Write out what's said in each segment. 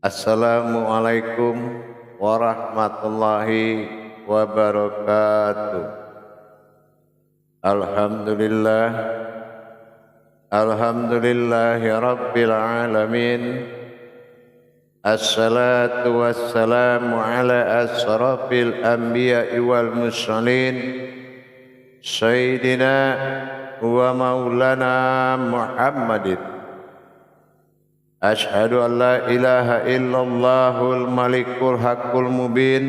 Assalamualaikum warahmatullahi wabarakatuh. Alhamdulillah, alhamdulillahi rabbil alamin. Assalatu wassalamu ala asrafil anbiya'i wal mursalin, sayyidina wa maulana Muhammadin. Ashhadu an la ilaha illallahul malikul haqqul mubin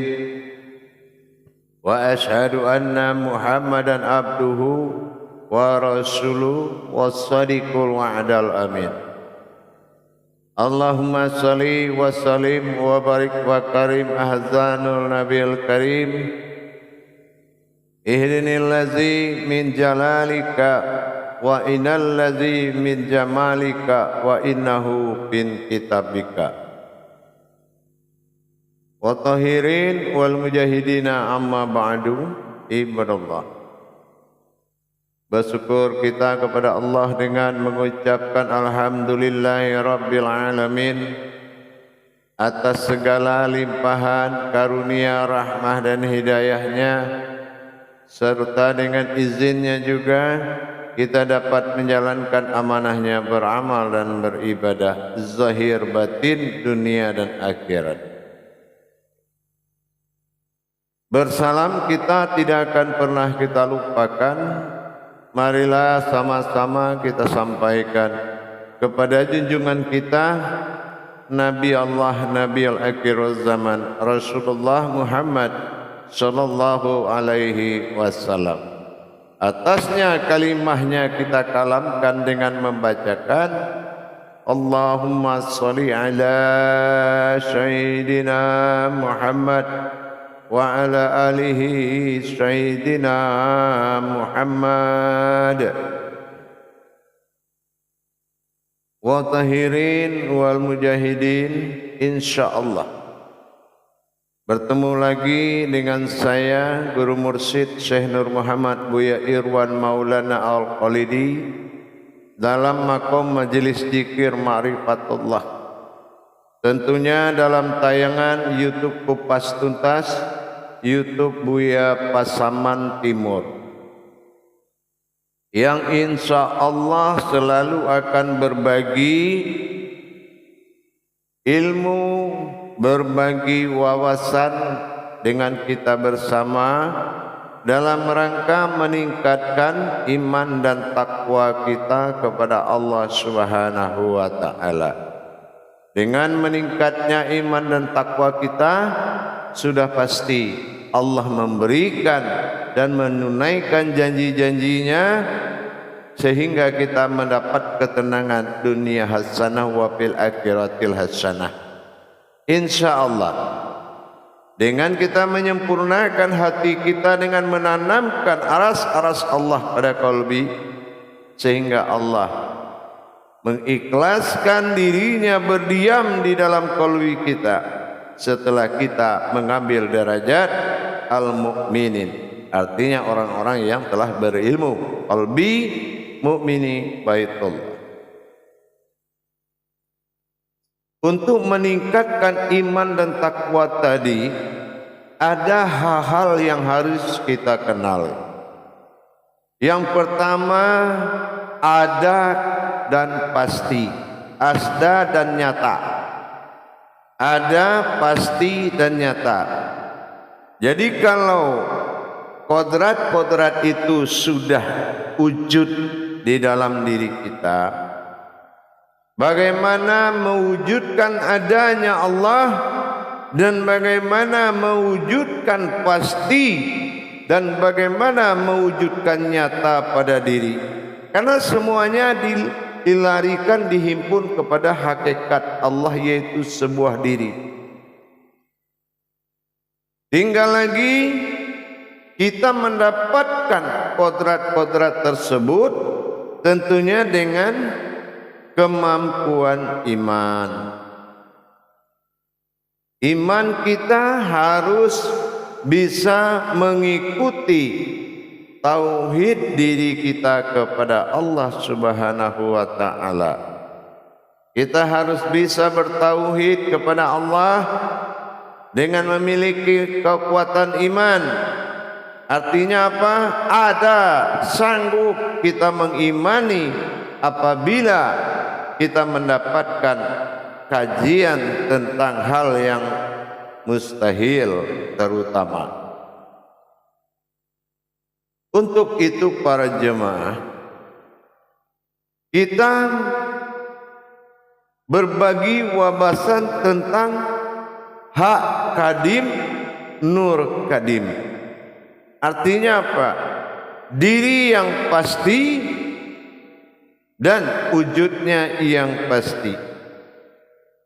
wa ashhadu anna Muhammadan abduhu wa rasuluhu was-sadiqul wa'dal amin. Allahumma salli wa sallim wa barik wa karim ahzanul nabiyil karim. Ihdinil ladzi min jalalika wa innal ladzi min jamalika wa innahu bin kitabika. Wa tahirin wal mujahidina amma ba'du. Ibadallah, bersyukur kita kepada Allah dengan mengucapkan alhamdulillahi rabbil alamin atas segala limpahan karunia, rahmah dan hidayahnya, serta dengan izinnya juga kita dapat menjalankan amanahnya, beramal dan beribadah zahir batin, dunia dan akhirat. Bersalam kita tidak akan pernah kita lupakan. Marilah sama-sama kita sampaikan kepada junjungan kita, Nabi Allah, Nabi al-akhirul zaman, Rasulullah Muhammad sallallahu alaihi wasallam. Atasnya kalimahnya kita kalamkan dengan membacakan Allahumma sholli ala sayyidina Muhammad wa ala alihi sayyidina Muhammad wa tahirin wal mujahidin. Insyaallah bertemu lagi dengan saya, Guru Mursyid Syekh Nur Muhammad Buya Irwan Maulana Al-Khalidi dalam makom Majelis Dzikir Ma'rifatullah. Tentunya dalam tayangan YouTube Kupas Tuntas, YouTube Buya Pasaman Timur, yang insya Allah selalu akan berbagi ilmu, berbagi wawasan dengan kita bersama dalam rangka meningkatkan iman dan takwa kita kepada Allah Subhanahu wa taala. Dengan meningkatnya iman dan takwa kita, sudah pasti Allah memberikan dan menunaikan janji-janjinya sehingga kita mendapat ketenangan dunia hasanah wa fil akhiratil hasanah. Insya Allah, dengan kita menyempurnakan hati kita dengan menanamkan aras-aras Allah pada qalbi, sehingga Allah mengikhlaskan dirinya berdiam di dalam qalbi kita setelah kita mengambil derajat al-mu'minin, artinya orang-orang yang telah berilmu. Qalbi mu'mini baitullah. Untuk meningkatkan iman dan takwa tadi, ada hal-hal yang harus kita kenal. Yang pertama, ada dan pasti, asda dan nyata. Ada, pasti dan nyata. Jadi kalau kodrat-kodrat itu sudah wujud di dalam diri kita, bagaimana mewujudkan adanya Allah dan bagaimana mewujudkan pasti dan bagaimana mewujudkan nyata pada diri, karena semuanya dilarikan, dihimpun kepada hakikat Allah, yaitu sebuah diri. Tinggal lagi kita mendapatkan kodrat-kodrat tersebut tentunya dengan kemampuan iman. Iman kita harus bisa mengikuti tauhid diri kita kepada Allah Subhanahu wa taala. Kita harus bisa bertauhid kepada Allah dengan memiliki kekuatan iman. Artinya apa? Ada sanggup kita mengimani apabila kita mendapatkan kajian tentang hal yang mustahil terutama. Untuk itu para jemaah, kita berbagi wawasan tentang hak kadim, nur kadim. Artinya apa? Diri yang pasti dan wujudnya yang pasti.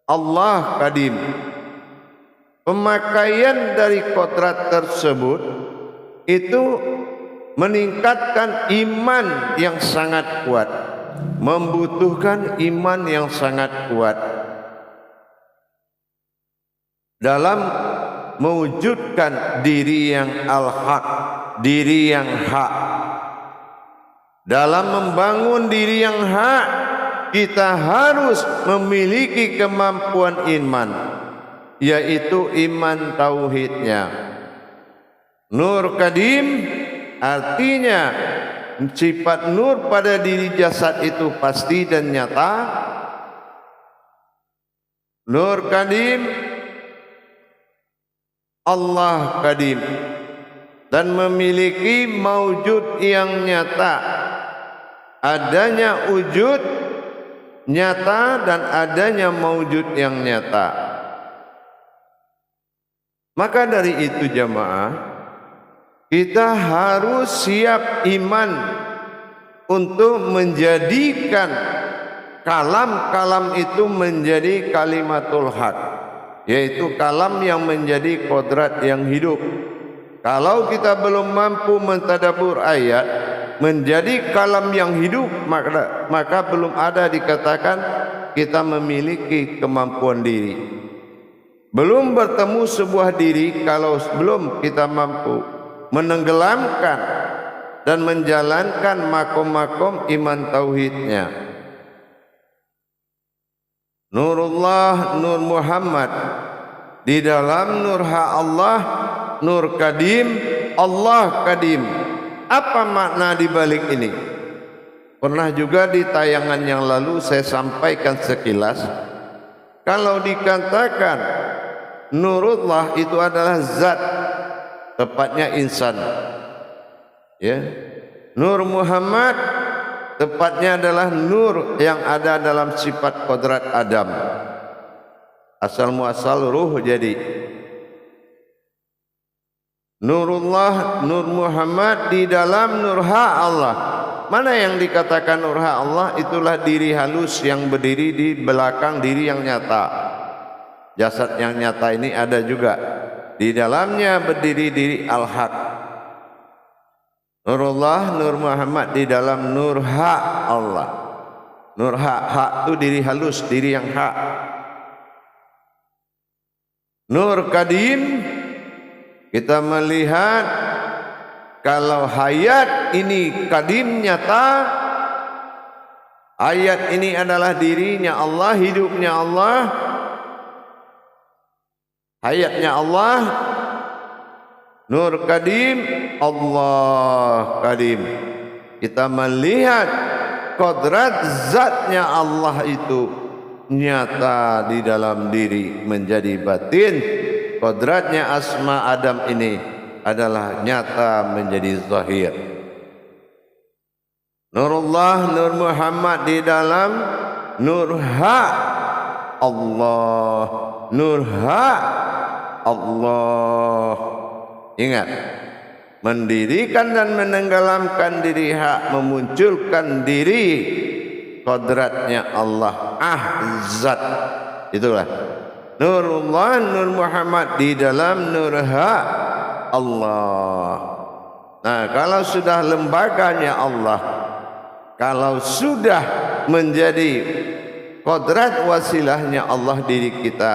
Allah kadim. Pemakaian dari kodrat tersebut itu meningkatkan iman yang sangat kuat, membutuhkan iman yang sangat kuat dalam mewujudkan diri yang al-haq, diri yang hak. Dalam membangun diri yang hak, kita harus memiliki kemampuan iman, yaitu iman tauhidnya. Nur kadim artinya sifat nur pada diri jasad itu pasti dan nyata. Nur kadim, Allah kadim, dan memiliki maujud yang nyata. Adanya wujud nyata dan adanya maujud yang nyata. Maka dari itu jamaah, kita harus siap iman untuk menjadikan kalam-kalam itu menjadi kalimatul haq, yaitu kalam yang menjadi kodrat yang hidup. Kalau kita belum mampu mentadabur ayat menjadi kalam yang hidup, maka belum ada dikatakan kita memiliki kemampuan diri. Belum bertemu sebuah diri kalau belum kita mampu menenggelamkan dan menjalankan makom-makom iman tauhidnya. Nurullah, Nur Muhammad, di dalam nur ha Allah, Nur kadim, Allah kadim. Apa makna di balik ini? Pernah juga di tayangan yang lalu saya sampaikan sekilas. Kalau dikatakan Nurullah itu adalah zat, tepatnya insan, ya. Nur Muhammad tepatnya adalah nur yang ada dalam sifat kodrat Adam. Asal muasal ruh jadi. Nurullah, Nur Muhammad di dalam nurha Allah. Mana yang dikatakan nurha Allah? Itulah diri halus yang berdiri di belakang diri yang nyata. Jasad yang nyata ini ada juga. Di dalamnya berdiri diri al-haq. Nurullah, Nur Muhammad di dalam nur hak Allah. Nur hak, hak itu diri halus, diri yang hak. Nur kadim, kita melihat kalau hayat ini kadim nyata, hayat ini adalah dirinya Allah, hidupnya Allah, hayatnya Allah. Nur kadim, Allah kadim. Kita melihat kodrat zatnya Allah itu nyata di dalam diri menjadi batin. Kodratnya asma Adam ini adalah nyata menjadi zahir. Nurullah, Nur Muhammad di dalam nur hak Allah, nur hak Allah. Ingat, mendirikan dan menenggelamkan diri hak, memunculkan diri kodratnya Allah, zat. Itulah Nurullah, Nur Muhammad di dalam nur hak Allah. Nah, kalau sudah lembaganya Allah, kalau sudah menjadi kodrat wasilahnya Allah diri kita,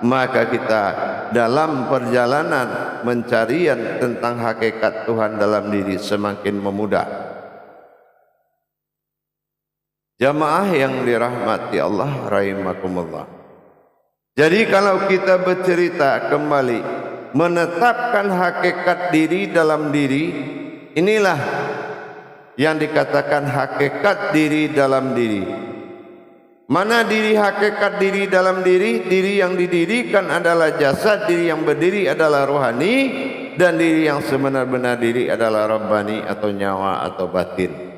maka kita dalam perjalanan pencarian tentang hakikat Tuhan dalam diri semakin memudah. Jamaah yang dirahmati Allah rahimakumullah. Jadi kalau kita bercerita kembali menetapkan hakikat diri dalam diri, inilah yang dikatakan hakikat diri dalam diri. Mana diri hakikat diri dalam diri? Diri yang didirikan adalah jasad, diri yang berdiri adalah rohani, dan diri yang sebenar-benar diri adalah rabbani atau nyawa atau batin.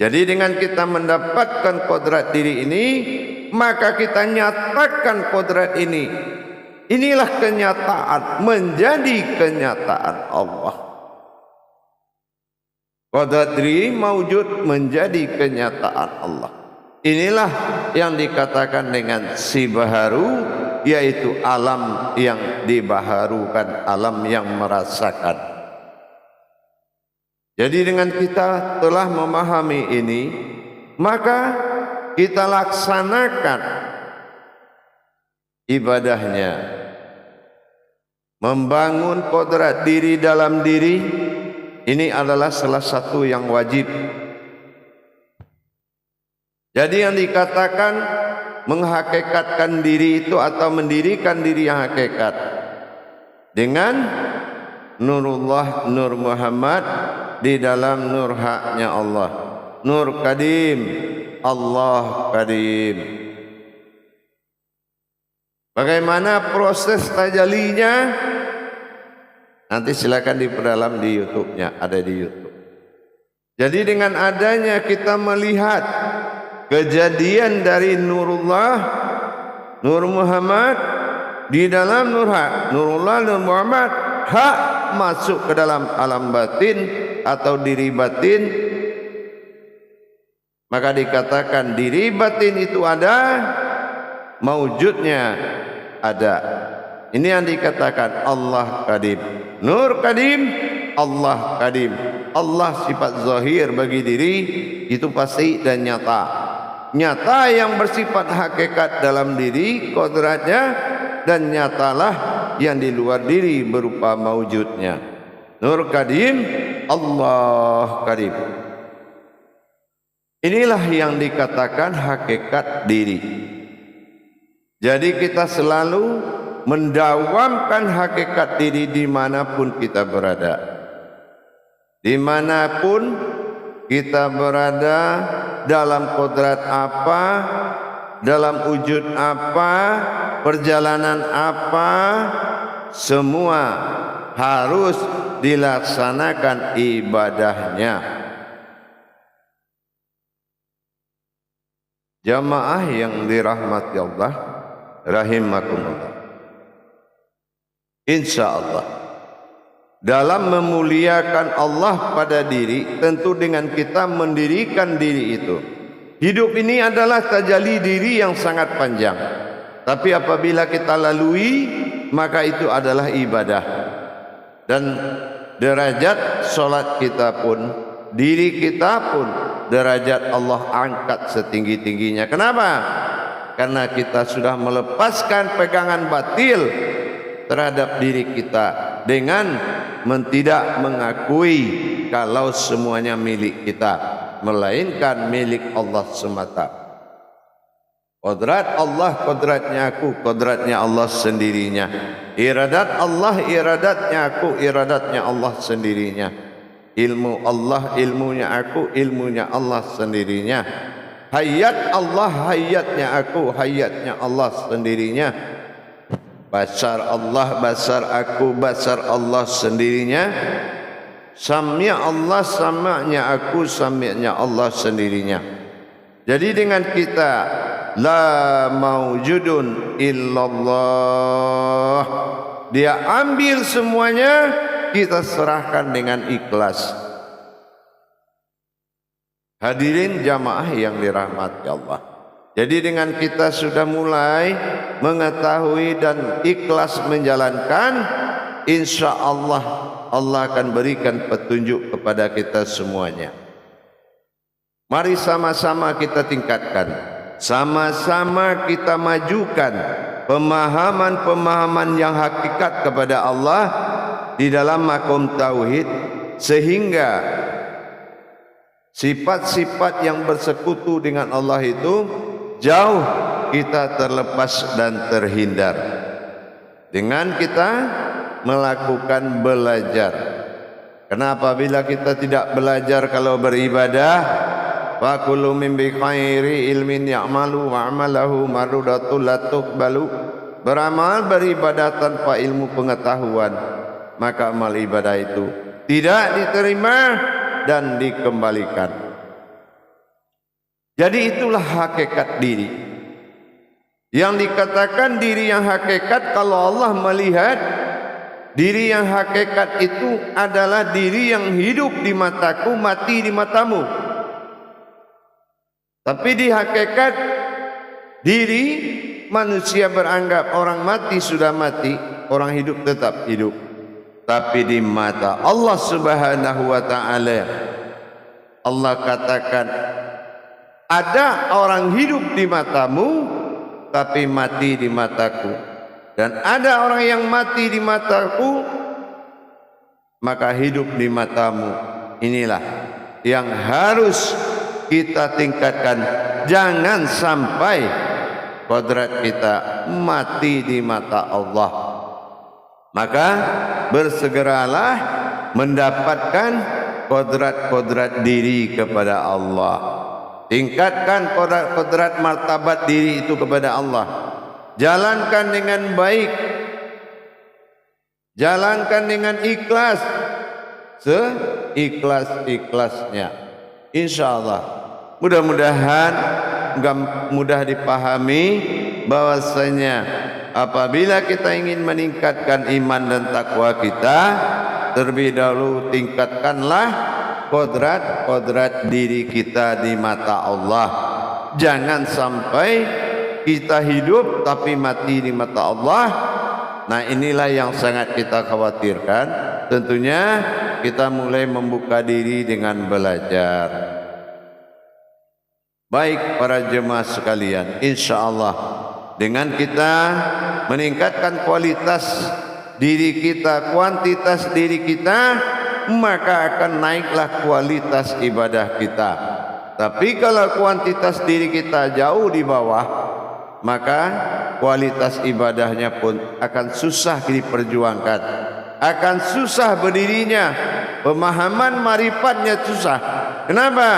Jadi dengan kita mendapatkan kodrat diri ini, maka kita nyatakan kodrat ini. Inilah kenyataan, menjadi kenyataan Allah. Kodrat diri maujud menjadi kenyataan Allah. Inilah yang dikatakan dengan si baharu, yaitu alam yang dibaharukan, alam yang merasakan. Jadi dengan kita telah memahami ini, maka kita laksanakan ibadahnya. Membangun kodrat diri dalam diri, ini adalah salah satu yang wajib. Jadi yang dikatakan menghakikatkan diri itu atau mendirikan diri yang hakikat dengan Nurullah, Nur Muhammad di dalam nur haknya Allah. Nur Kadim, Allah Kadim. Bagaimana proses tajalinya? Nanti silakan diperdalam di YouTube-nya, ada di YouTube. Jadi dengan adanya kita melihat kejadian dari Nurullah, Nur Muhammad di dalam nur hak, Nurullah, Nur Muhammad, hak masuk ke dalam alam batin atau diri batin, maka dikatakan diri batin itu ada, maujudnya ada. Ini yang dikatakan Allah Kadim, Nur Kadim, Allah Kadim. Allah sifat zahir bagi diri itu pasti dan nyata. Nyata yang bersifat hakikat dalam diri kodratnya, dan nyatalah yang di luar diri berupa maujudnya. Nur Kadim, Allah Kadim. Inilah yang dikatakan hakikat diri. Jadi kita selalu mendawamkan hakikat diri dimanapun kita berada. Dimanapun kita berada, dalam kodrat apa, dalam wujud apa, perjalanan apa, semua harus dilaksanakan ibadahnya. Jamaah yang dirahmati Allah rahimakumullah. InsyaAllah dalam memuliakan Allah pada diri, tentu dengan kita mendirikan diri itu. Hidup ini adalah tajalli diri yang sangat panjang, tapi apabila kita lalui, maka itu adalah ibadah. Dan derajat solat kita pun, diri kita pun, derajat Allah angkat setinggi-tingginya. Kenapa? Karena kita sudah melepaskan pegangan batil terhadap diri kita dengan tidak mengakui kalau semuanya milik kita, melainkan milik Allah semata. Kodrat Allah, kodratnya aku, kodratnya Allah sendirinya. Iradat Allah, iradatnya aku, iradatnya Allah sendirinya. Ilmu Allah, ilmunya aku, ilmunya Allah sendirinya. Hayat Allah, hayatnya aku, hayatnya Allah sendirinya. Basar Allah, basar aku, basar Allah sendirinya. Samia Allah, samanya aku, samianya Allah sendirinya. Jadi dengan kita la maujudun illallah, dia ambil semuanya, kita serahkan dengan ikhlas. Hadirin jamaah yang dirahmati Allah. Jadi dengan kita sudah mulai mengetahui dan ikhlas menjalankan, insya Allah Allah akan berikan petunjuk kepada kita semuanya. Mari sama-sama kita tingkatkan, sama-sama kita majukan pemahaman-pemahaman yang hakikat kepada Allah di dalam makom tauhid, sehingga sifat-sifat yang bersekutu dengan Allah itu jauh kita terlepas dan terhindar dengan kita melakukan belajar. Kenapa apabila kita tidak belajar kalau beribadah, wa kullu min bi khairi ilmin ya'malu wa amalahu marudatul la tuqbalu, beramal beribadah tanpa ilmu pengetahuan, maka amal ibadah itu tidak diterima dan dikembalikan. Jadi itulah hakikat diri. Yang dikatakan diri yang hakikat, kalau Allah melihat diri yang hakikat itu adalah diri yang hidup di mataku, mati di matamu. Tapi di hakikat diri manusia beranggap orang mati sudah mati, orang hidup tetap hidup. Tapi di mata Allah Subhanahu wa taala, Allah katakan ada orang hidup di matamu tapi mati di mataku, dan ada orang yang mati di mataku maka hidup di matamu. Inilah yang harus kita tingkatkan. Jangan sampai kodrat kita mati di mata Allah. Maka bersegeralah mendapatkan kodrat-kodrat diri kepada Allah. Tingkatkan kodrat martabat diri itu kepada Allah. Jalankan dengan baik, jalankan dengan ikhlas, seikhlas-ikhlasnya. InsyaAllah mudah-mudahan mudah dipahami bahwasanya apabila kita ingin meningkatkan iman dan takwa kita, terlebih dahulu tingkatkanlah kodrat-kodrat diri kita di mata Allah. Jangan sampai kita hidup tapi mati di mata Allah. Nah, inilah yang sangat kita khawatirkan. Tentunya kita mulai membuka diri dengan belajar. Baik para jemaah sekalian, insyaallah dengan kita meningkatkan kualitas diri kita, kuantitas diri kita, maka akan naiklah kualitas ibadah kita. Tapi kalau kuantitas diri kita jauh di bawah, maka kualitas ibadahnya pun akan susah diperjuangkan, akan susah berdirinya, pemahaman marifatnya susah. Kenapa?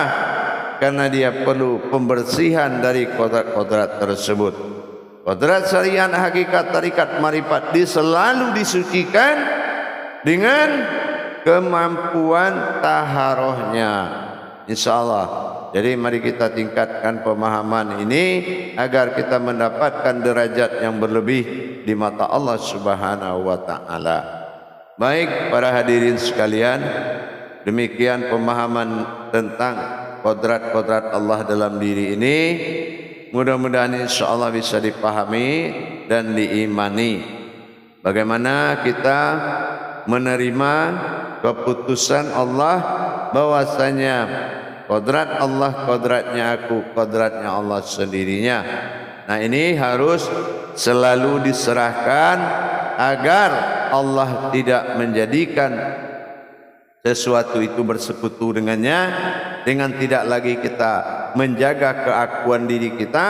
Karena dia perlu pembersihan dari kodrat-kodrat tersebut. Kodrat syariat hakikat tarikat marifat selalu disucikan dengan kemampuan taharohnya, insyaallah. Jadi mari kita tingkatkan pemahaman ini agar kita mendapatkan derajat yang berlebih di mata Allah Subhanahu wa taala. Baik para hadirin sekalian, demikian pemahaman tentang kodrat-kodrat Allah dalam diri ini. Mudah-mudahan insyaallah bisa dipahami dan diimani. Bagaimana kita menerima keputusan Allah bahwasanya kodrat Allah, kodratnya aku, kodratnya Allah sendirinya. Nah, ini harus selalu diserahkan agar Allah tidak menjadikan sesuatu itu bersekutu dengannya, dengan tidak lagi kita menjaga keakuan diri kita,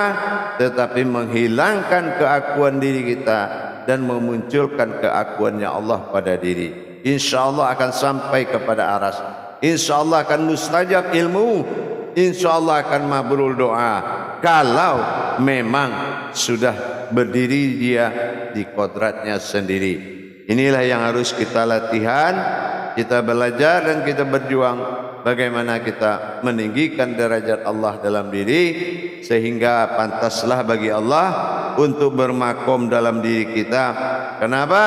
tetapi menghilangkan keakuan diri kita dan memunculkan keakuannya Allah pada diri. InsyaAllah akan sampai kepada aras. InsyaAllah akan mustajab ilmu. InsyaAllah akan mabrur doa. Kalau memang sudah berdiri dia di kodratnya sendiri. Inilah yang harus kita latihan, kita belajar dan kita berjuang bagaimana kita meninggikan derajat Allah dalam diri, sehingga pantaslah bagi Allah untuk bermakom dalam diri kita. Kenapa?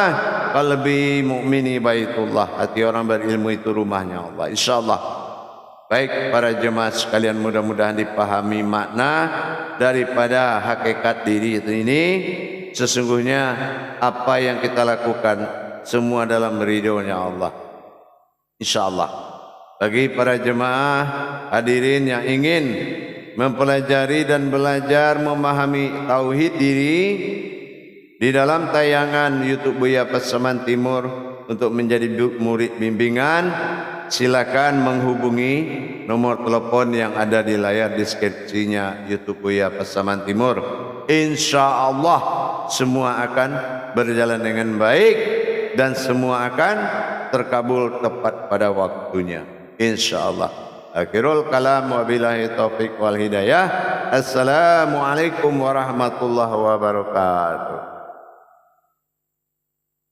Qalbi mu'mini baitullah, hati orang berilmu itu rumahnya Allah, insyaallah. Baik para jemaah sekalian, mudah-mudahan dipahami makna daripada hakikat diri ini. Sesungguhnya apa yang kita lakukan semua dalam ridhonya Allah, insyaallah. Bagi para jemaah hadirin yang ingin mempelajari dan belajar memahami tauhid diri, di dalam tayangan YouTube Buya Pasaman Timur untuk menjadi murid bimbingan, silakan menghubungi nomor telepon yang ada di layar deskripsinya YouTube Buya Pasaman Timur. Insya Allah semua akan berjalan dengan baik dan semua akan terkabul tepat pada waktunya. Insya Allah. Akhirul kalam wabillahi taufiq wal hidayah. Assalamualaikum warahmatullahi wabarakatuh.